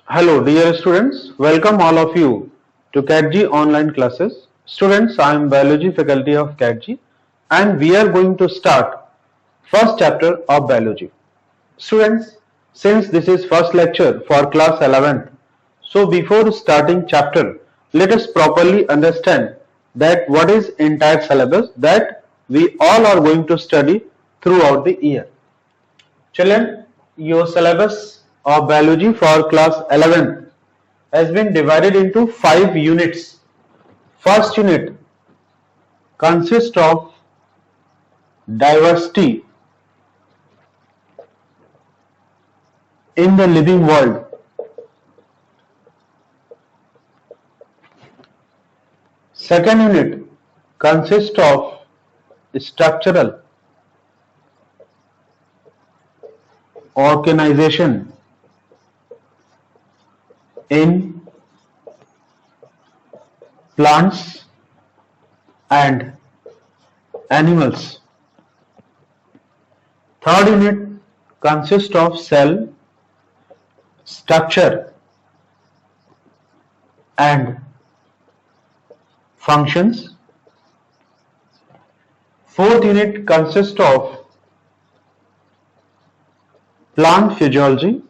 Hello dear students, welcome all of you to CATG online classes. Students, I am biology faculty of CATG and we are going to start first chapter of biology. Students, since this is first lecture for class 11th, so before starting chapter, let us properly understand that what is entire syllabus that we all are going to study throughout the year. Children, your syllabus of biology for class 11 has been divided into 5 units. First unit consists of diversity in the living world. Second unit consists of structural organization in plants and animals. Third unit consists of cell structure and functions. Fourth unit consists of plant physiology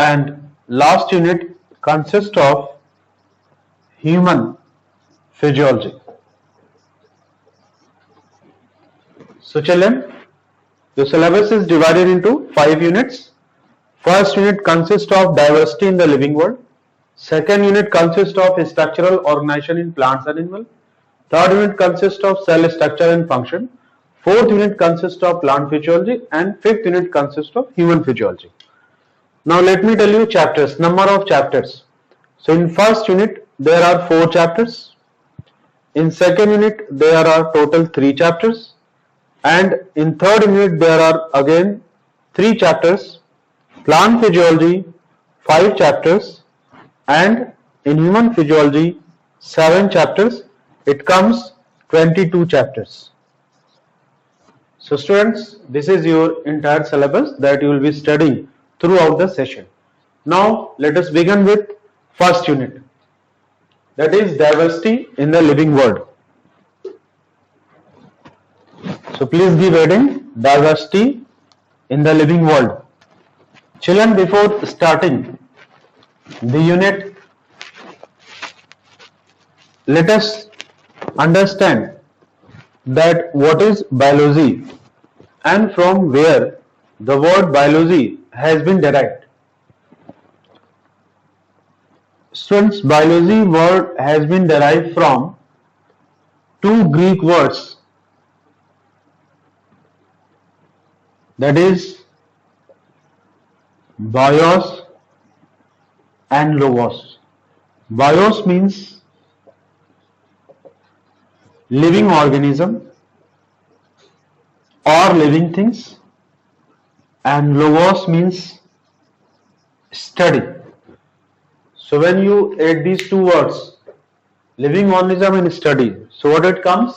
and last unit consists of human physiology. So children, the syllabus is divided into 5 units. First unit consists of diversity in the living world. Second unit consists of structural organization in plants and animals. Third unit consists of cell structure and function. Fourth unit consists of plant physiology and fifth unit consists of human physiology. Now let me tell you chapters, number of chapters. So in first unit there are 4 chapters. In second unit there are total 3 chapters. And in third unit there are again 3 chapters. Plant physiology 5 chapters and in human physiology 7 chapters. It comes 22 chapters. So students, this is your entire syllabus that you will be studying throughout the session. Now let us begin with first unit, that is diversity in the living world. So please give heading diversity in the living world. Children, before starting the unit, let us understand that what is biology and from where the word biology has been derived. Students, biology word has been derived from 2 Greek words, that is bios and logos. Bios means living organism or living things and logos means study. So when you add these 2 words, living organism and study, so what it comes?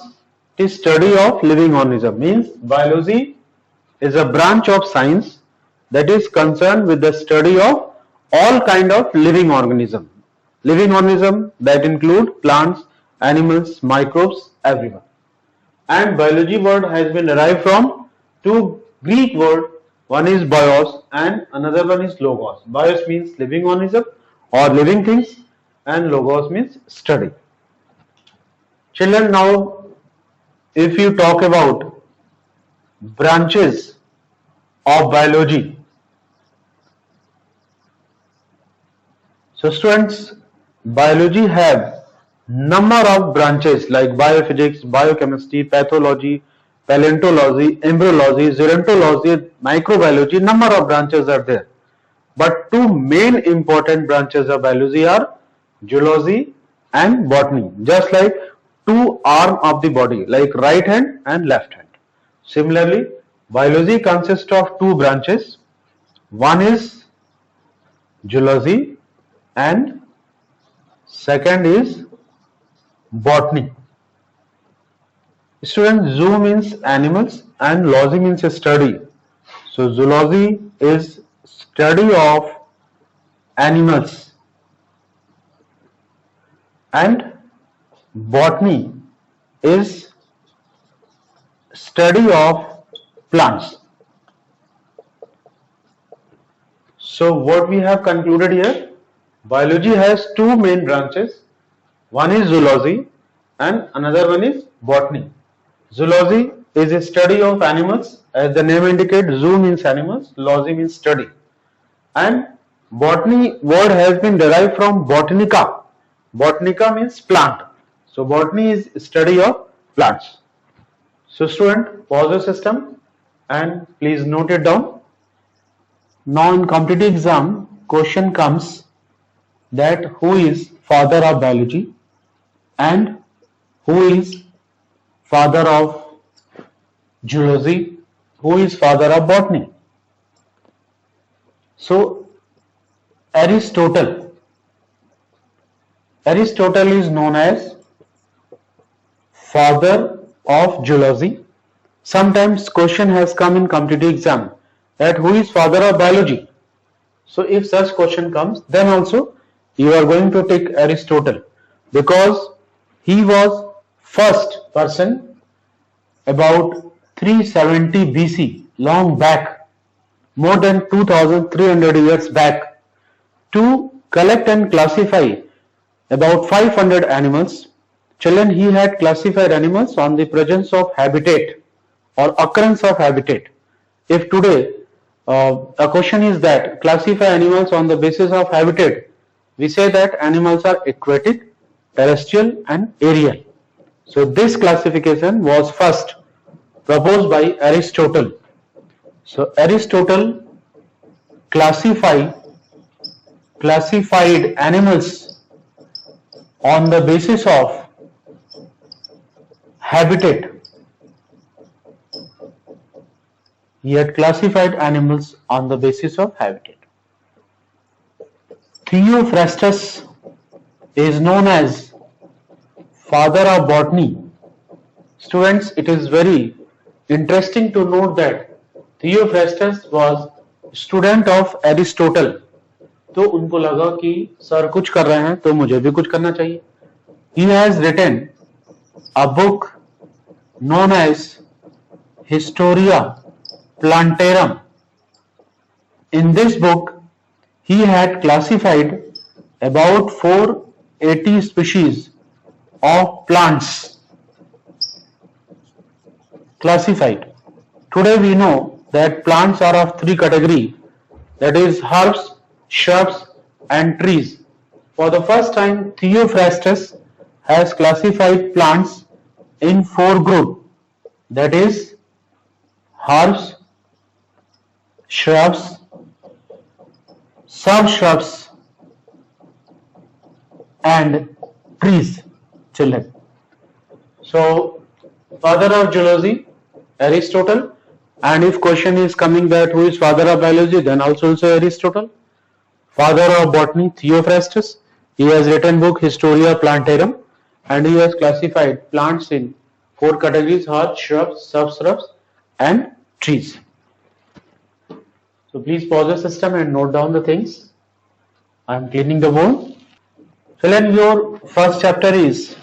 It is study of living organism, means biology is a branch of science that is concerned with the study of all kind of living organism. Living organism that include plants, animals, microbes, everyone. And biology word has been derived from 2 Greek word. One is bios and another one is logos. Bios means living organism or living things and logos means study. Children, now if you talk about branches of biology, so students, biology have number of branches like biophysics, biochemistry, pathology, paleontology, embryology, gerontology, microbiology. Number of branches are there, but 2 main important branches of biology are zoology and botany, just like 2 arms of the body like right hand and left hand. Similarly, biology consists of 2 branches. One is zoology and second is botany. Students, zoo means animals and logy means study. So zoology is study of animals and botany is study of plants. So what we have concluded here, biology has two main branches. One is zoology and another one is botany. Zoology is a study of animals. As the name indicates, zoo means animals, logy means study. And botany word has been derived from botanica. Botanica means plant. So botany is study of plants. So student, pause the system and please note it down. Now in competitive exam, question comes that who is father of biology and who is father of zoology, who is father of botany. So Aristotle is known as father of zoology. Sometimes question has come in competitive exam that who is father of biology. So if such question comes, then also you are going to take Aristotle, because he was first person about 370 BC, long back, more than 2300 years back, to collect and classify about 500 animals. Children, he had classified animals on the presence of habitat or occurrence of habitat. If today a question is that classify animals on the basis of habitat, we say that animals are aquatic, terrestrial and aerial. So this classification was first proposed by Aristotle. So Aristotle classified animals on the basis of habitat. He had classified animals on the basis of habitat. Theophrastus is known as father of botany. Students, it is very interesting to note that Theophrastus was student of Aristotle. तो उनको लगा कि sir कुछ कर रहे हैं तो मुझे भी कुछ करना चाहिए. He has written a book known as Historia Plantarum. In this book, he had classified about 480 species of plants. Classified. Today we know that plants are of three categories, that is herbs, shrubs and trees. For the first time, Theophrastus has classified plants in four groups, that is herbs, shrubs, sub-shrubs and trees. Children. So father of zoology, Aristotle, and if question is coming that who is father of biology, then also Aristotle. Father of botany, Theophrastus. He has written book Historia Plantarum and he has classified plants in four categories: herbs, shrubs, sub-shrubs and trees. So please pause the system and note down the things. I am cleaning the board. Children, your first chapter is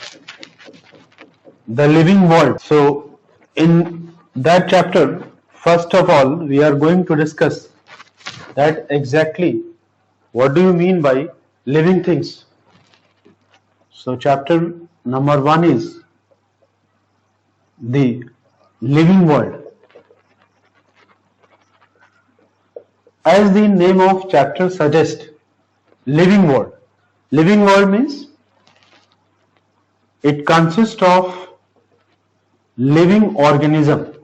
the living world. So in that chapter, first of all, we are going to discuss that exactly what do you mean by living things. So chapter number 1 is the living world. As the name of chapter suggests, living world. Living world means it consists of living organism.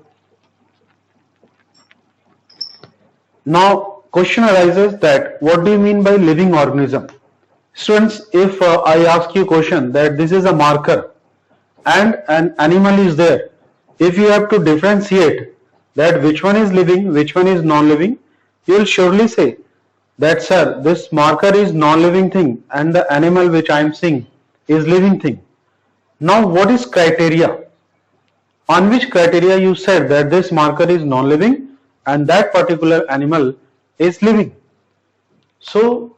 Now question arises that what do you mean by living organism? Students, if I ask you a question that this is a marker and an animal is there, if you have to differentiate that which one is living, which one is non-living, you will surely say that sir, this marker is non-living thing and the animal which I am seeing is living thing. Now what is criteria? On which criteria you said that this marker is non-living and that particular animal is living. So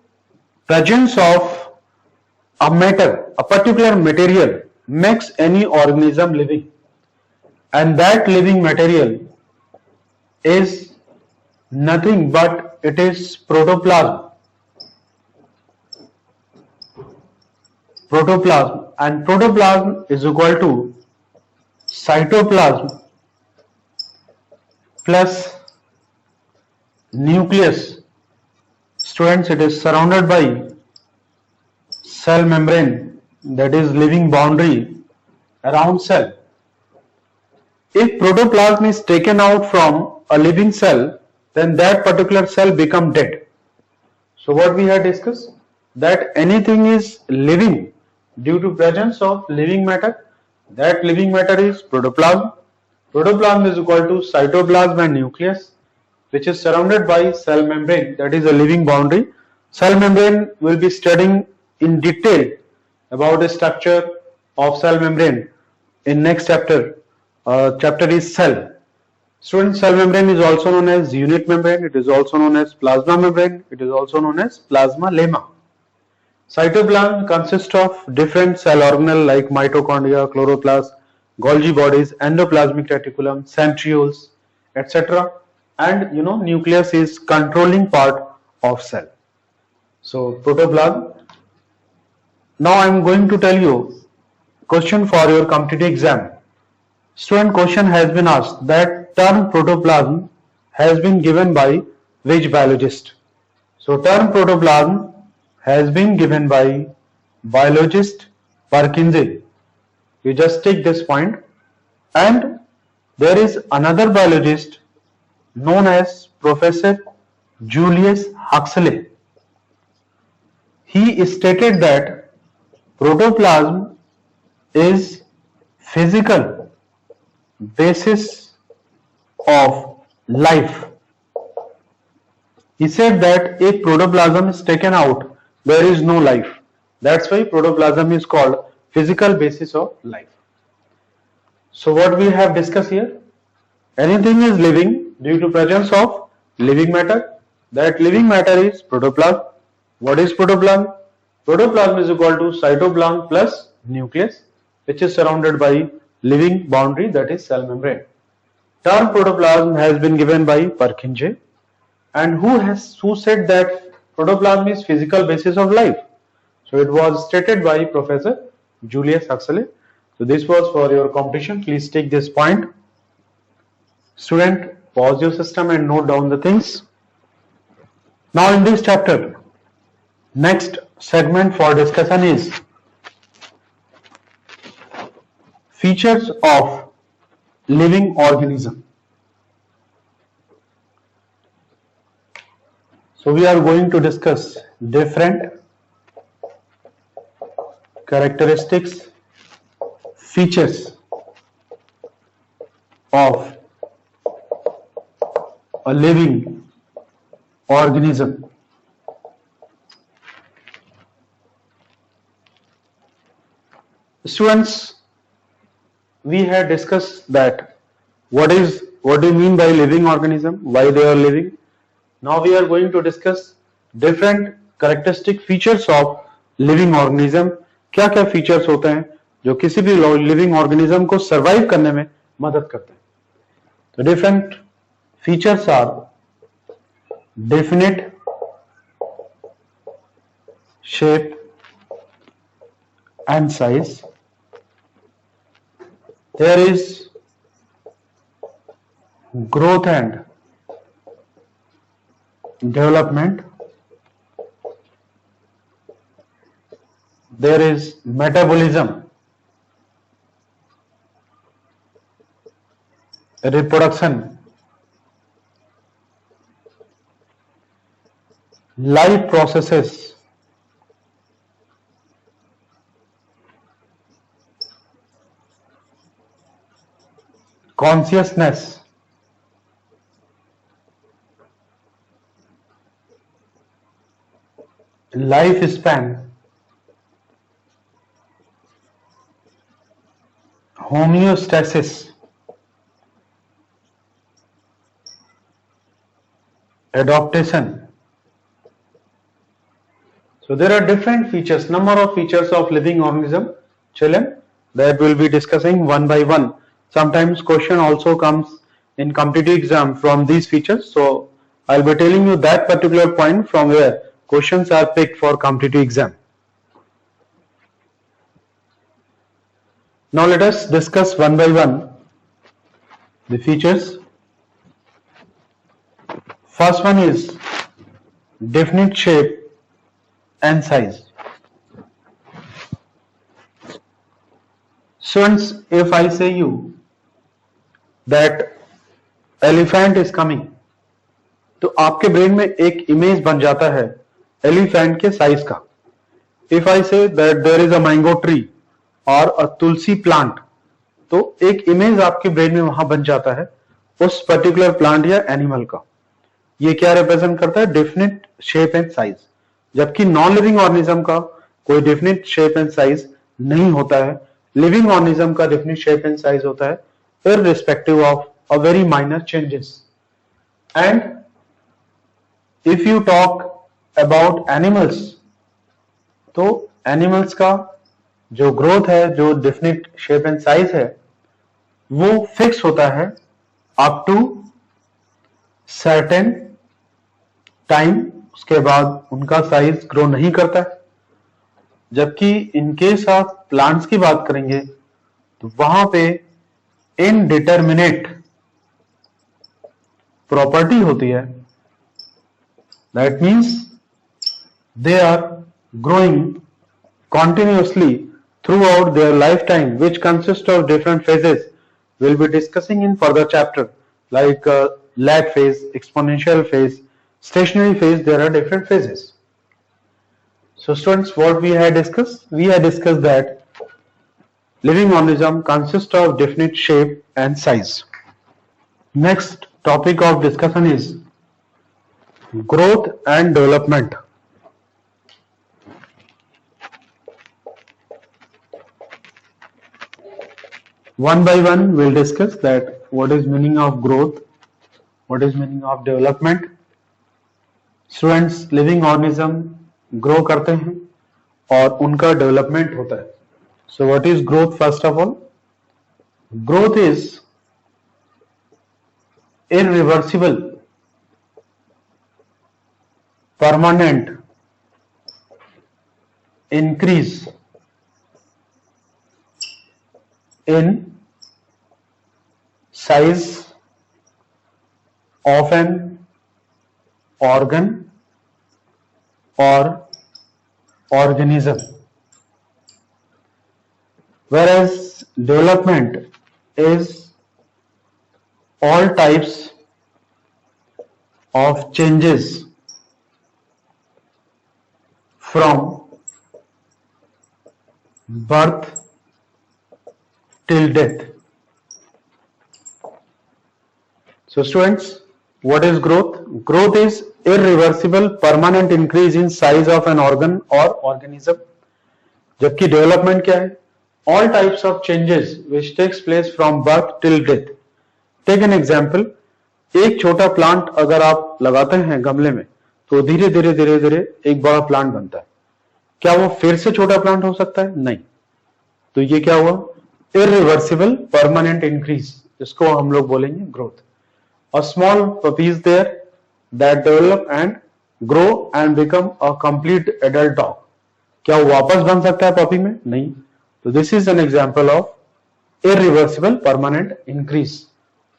presence of a matter, a particular material makes any organism living, and that living material is nothing but it is protoplasm. Protoplasm, and protoplasm is equal to cytoplasm plus nucleus. Students, it is surrounded by cell membrane, that is living boundary around cell. If protoplasm is taken out from a living cell, then that particular cell become dead. So what we had discussed, that anything is living due to presence of living matter. That living matter is protoplasm. Protoplasm is equal to cytoplasm and nucleus, which is surrounded by cell membrane, that is a living boundary. Cell membrane will be studying in detail about the structure of cell membrane in next chapter. Chapter is cell. Student, cell membrane is also known as unit membrane, it is also known as plasma membrane, it is also known as plasma lemma. Cytoplasm consists of different cell organelles like mitochondria, chloroplast, Golgi bodies, endoplasmic reticulum, centrioles, etc. And nucleus is controlling part of cell. So protoplasm. Now I am going to tell you question for your competitive exam. Student, question has been asked that term protoplasm has been given by which biologist? So term protoplasm has been given by biologist Purkinje. You just take this point. And there is another biologist known as Professor Julius Huxley. He stated that protoplasm is physical basis of life. He said that if protoplasm is taken out, there is no life. That's why protoplasm is called physical basis of life. So what we have discussed here, anything is living due to presence of living matter. That living matter is protoplasm. What is protoplasm? Protoplasm is equal to cytoplasm plus nucleus, which is surrounded by living boundary, that is cell membrane. Term protoplasm has been given by Purkinje. And who said that protoplasm is physical basis of life? So it was stated by Professor Julius Huxley. So this was for your competition. Please take this point. Student, pause your system and note down the things. Now in this chapter, next segment for discussion is features of living organism. So we are going to discuss different characteristics, features of a living organism. Students, we had discussed that what do you mean by living organism, why they are living. Now we are going to discuss different characteristic features of living organism. क्या क्या features होते हैं जो किसी भी living organism को survive करने में मदद करते हैं. The different features are definite shape and size. There is growth and development. There is metabolism, reproduction, life processes, consciousness, lifespan, homeostasis, adaptation. So there are different features, number of features of living organism, children, that we'll be discussing one by one. Sometimes question also comes in competitive exam from these features. So I'll be telling you that particular point from where questions are picked for competitive exam. Now let us discuss one by one the features. First one is definite shape and size. Students, if I say you that elephant is coming, तो आपके brain में एक image बन जाता है elephant के size का. If I say that there is a mango tree or a tulsi plant, तो एक इमेज आपके ब्रेन में वहां बन जाता है उस पर्टिकुलर प्लांट या एनिमल का. ये क्या रिप्रेजेंट करता है? Definite shape and size. जबकि नॉन लिविंग ऑर्गेनिज्म का कोई डेफिनेट शेप एंड साइज नहीं होता है. लिविंग ऑर्गेनिज्म का डेफिनेट शेप एंड साइज होता है irrespective of a very minor changes. And if you talk about animals, तो एनिमल्स का जो ग्रोथ है, जो डेफिनेट शेप एंड साइज है, वो फिक्स होता है अप टू सर्टेन टाइम. उसके बाद उनका साइज ग्रो नहीं करता है. जबकि इन केस ऑफ प्लांट्स की बात करेंगे तो वहां पे इनडिटर्मिनेट प्रॉपर्टी होती है. That means they are growing continuously throughout their lifetime, which consists of different phases. We'll be discussing in further chapter like lag phase, exponential phase, stationary phase. There are different phases. So students, what we had discussed? We had discussed that living organism consists of definite shape and size. Next topic of discussion is growth and development. One by one we'll discuss that what is meaning of growth, what is meaning of development. Students, living organism grow करते हैं और उनका development होता है. So what is growth? First of all, growth is irreversible, permanent increase in size of an organ or organism, whereas development is all types of changes from birth till death. So students, what is growth? Growth is irreversible permanent increase in size of an organ or organism. जबकि development क्या है? All types of changes which takes place from birth till death. Take an example. एक छोटा plant अगर आप लगाते हैं गमले में तो धीरे धीरे एक बड़ा प्लांट बनता है. क्या वो फिर से छोटा प्लांट हो सकता है? नहीं. तो ये क्या हुआ? irreversible permanent increase, जिसको हम लोग बोलेंगे growth. A small puppies there that develop and grow and become a complete adult dog. क्या वो वापस बन सकता है पपी में? नहीं. तो this is an example of irreversible permanent increase.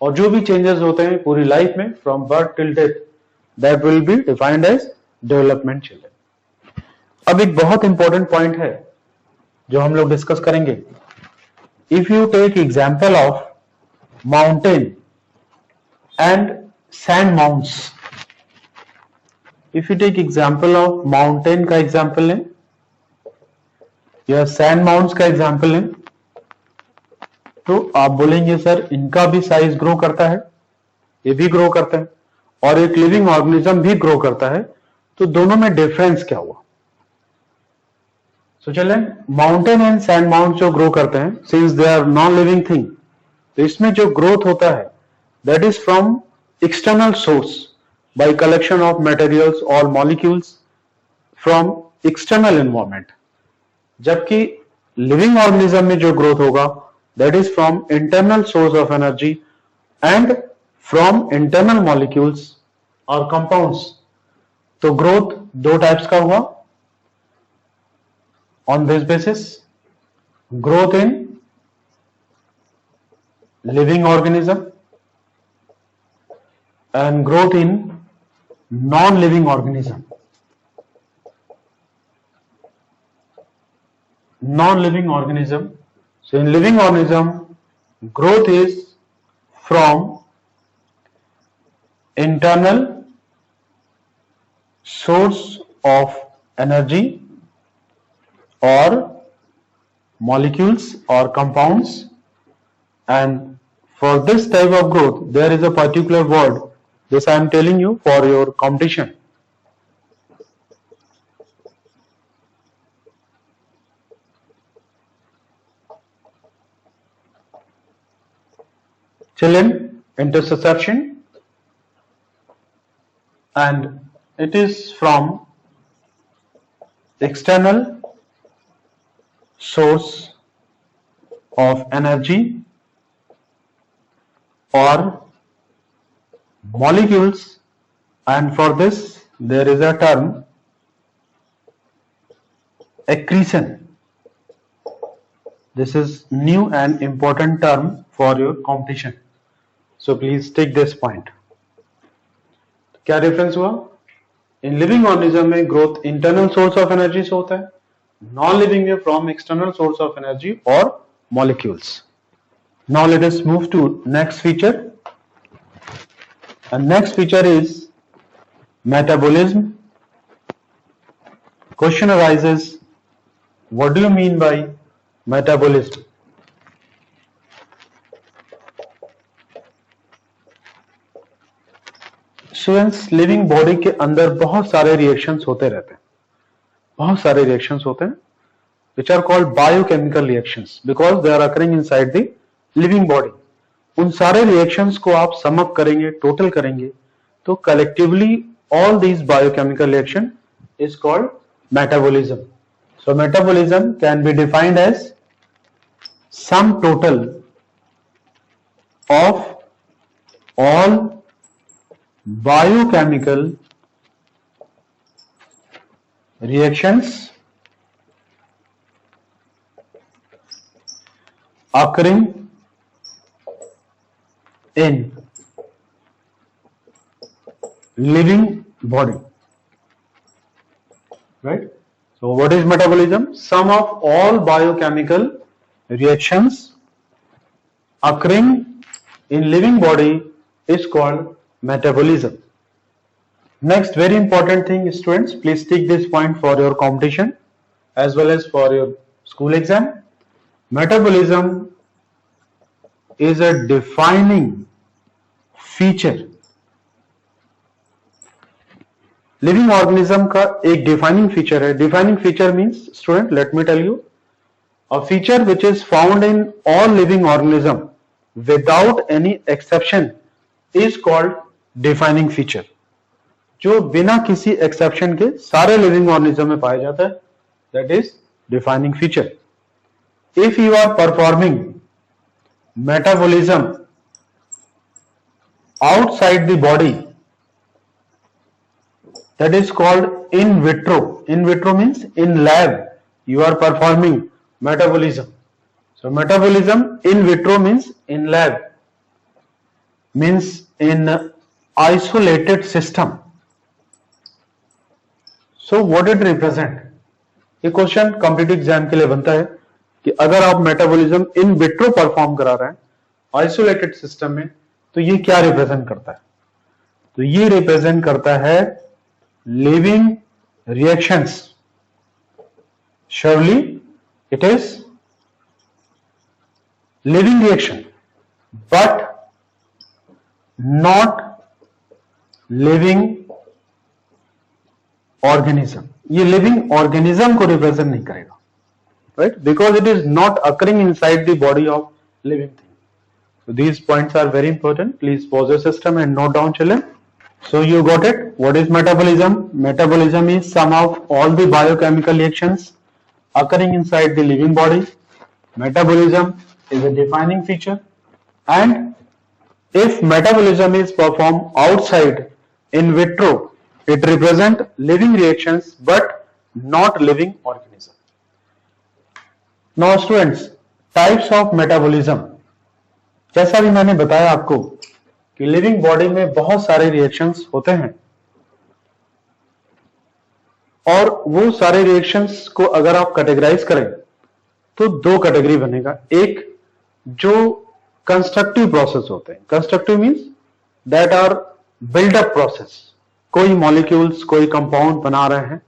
और जो भी changes होते हैं पूरी लाइफ में from birth till death, that will be defined as development children. अब एक बहुत इंपॉर्टेंट पॉइंट है जो हम लोग डिस्कस करेंगे. If you take example of mountain and sand mounds, if you take example of mountain का example लें या sand mounds का example लें, तो आप बोलेंगे सर इनका भी साइज ग्रो करता है, ये भी ग्रो करता है और एक लिविंग ऑर्गेनिज्म भी ग्रो करता है, तो दोनों में डिफरेंस क्या हुआ? तो चलें, माउंटेन एंड सैंड माउंट जो ग्रो करते हैं, since they are non living thing, तो इसमें जो ग्रोथ होता है that is from external source. by collection of materials or molecules from external environment, जबकि living organism में जो growth होगा that is from internal source of energy and from internal molecules or compounds. तो growth दो types का हुआ on this basis, growth in living organism and growth in non-living organism. Non-living organism. So in living organism, growth is from internal source of energy or molecules or compounds, and for this type of growth there is a particular word, this I am telling you for your competition. Children, interoception, and it is from external source of energy or molecules, and for this there is a term accretion. This is new and important term for your competition, so please take this point. क्या reference हुआ? In living organism में growth internal source of energy से होता है, non living में from external source of energy और molecules. Now let us move to next feature, and next feature is metabolism. Question arises, what do you mean by metabolism? Students, living body के अंदर बहुत सारे reactions होते रहते हैं, बहुत सारे रिएक्शंस होते हैं which are called biochemical reactions because they are occurring inside the living body. उन सारे रिएक्शंस को आप समअप करेंगे, टोटल करेंगे, तो collectively all these biochemical reaction is called metabolism. So metabolism can be defined as sum total of all biochemical reactions occurring in living body, right? So what is metabolism? Sum of all biochemical reactions occurring in living body is called metabolism. Next very important thing, students, please take this point for your competition as well as for your school exam. Metabolism is a defining feature. Living organism का एक defining feature है. Defining feature means, student, let me tell you, a feature which is found in all living organism without any exception is called defining feature. जो बिना किसी exception के सारे living organism में पाया जाता है, that is defining feature. If you are performing metabolism outside the body, that is called in vitro. In vitro means in lab you are performing metabolism. So metabolism in vitro means in lab, means in isolated system. So what it represent? ये question competitive exam के लिए बनता है कि अगर आप metabolism in vitro perform करा रहे हैं आइसोलेटेड सिस्टम में, तो ये क्या रिप्रेजेंट करता है? तो ये रिप्रेजेंट करता है living reactions. Surely it is living reaction but not living organism. ये लिविंग ऑर्गेनिज्म को रिप्रेजेंट नहीं करेगा, right? Because it is not occurring inside the body of living thing. So these points are very important. Please pause your system and note down, children. So you got it. What is metabolism? Metabolism is sum of all the biochemical reactions occurring inside the living body. Metabolism is a defining feature, and if metabolism is performed outside in vitro, it represents living reactions but not living organism. Now students, types of metabolism. जैसा भी मैंने बताया आपको कि living body में बहुत सारे reactions होते हैं और वो सारे रिएक्शंस को अगर आप कैटेगराइज करें तो दो कैटेगरी बनेगा। एक जो कंस्ट्रक्टिव प्रोसेस होते हैं, constructive means that are build up process, कोई मॉलिक्यूल्स कोई कंपाउंड बना रहे हैं,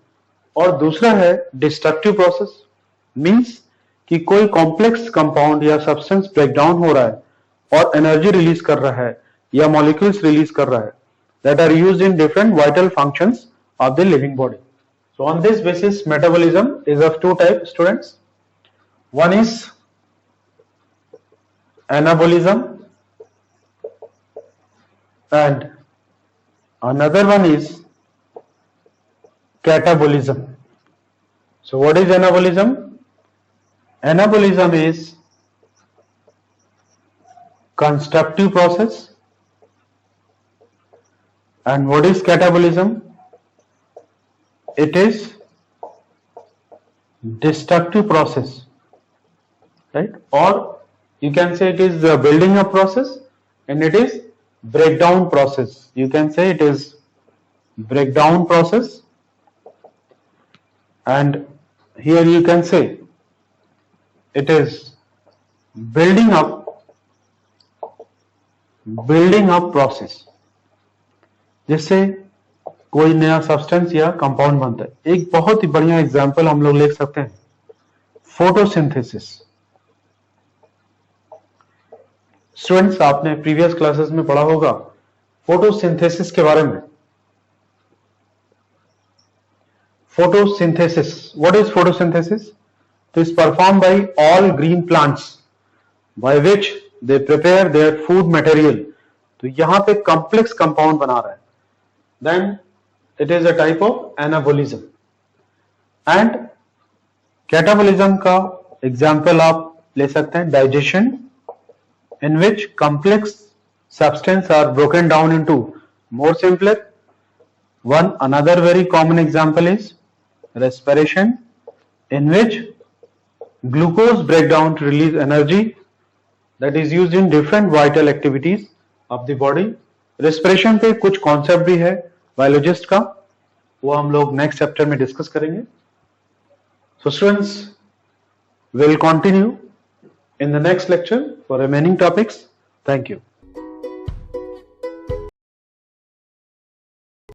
और दूसरा है डिस्ट्रक्टिव प्रोसेस, मींस कि कोई कॉम्प्लेक्स कंपाउंड या सब्सटेंस ब्रेकडाउन हो रहा है और एनर्जी रिलीज कर रहा है या मॉलिक्यूल्स रिलीज कर रहा है, that are used in different vital functions of the living body. So on this basis, metabolism is of two types, students. One is anabolism and another one is catabolism. So what is anabolism? Anabolism is constructive process, and what is catabolism? It is destructive process, right? Or you can say it is the building up process and it is breakdown process. You can say it is breakdown process, and here you can say it is building up process, जिससे कोई नया substance या compound बनता है। एक बहुत ही बढ़िया example हम लोग ले सकते हैं, फोटोसिंथेसिस। स्टूडेंट्स, आपने प्रीवियस क्लासेस में पढ़ा होगा फोटोसिंथेसिस के बारे में। Photosynthesis, what is photosynthesis? तो is perform by all green plants by which they prepare their food material. तो यहां पे कॉम्प्लेक्स कंपाउंड बना रहा है, then it is a type of anabolism. And catabolism का एग्जाम्पल आप ले सकते हैं digestion, in which complex substances are broken down into more simpler. Another very common example is respiration, in which glucose breakdown to release energy that is used in different vital activities of the body. Respiration पे कुछ concept भी है biologist का, वो हम लोग next chapter में discuss करेंगे। So students, will continue in the next lecture for remaining topics. Thank you.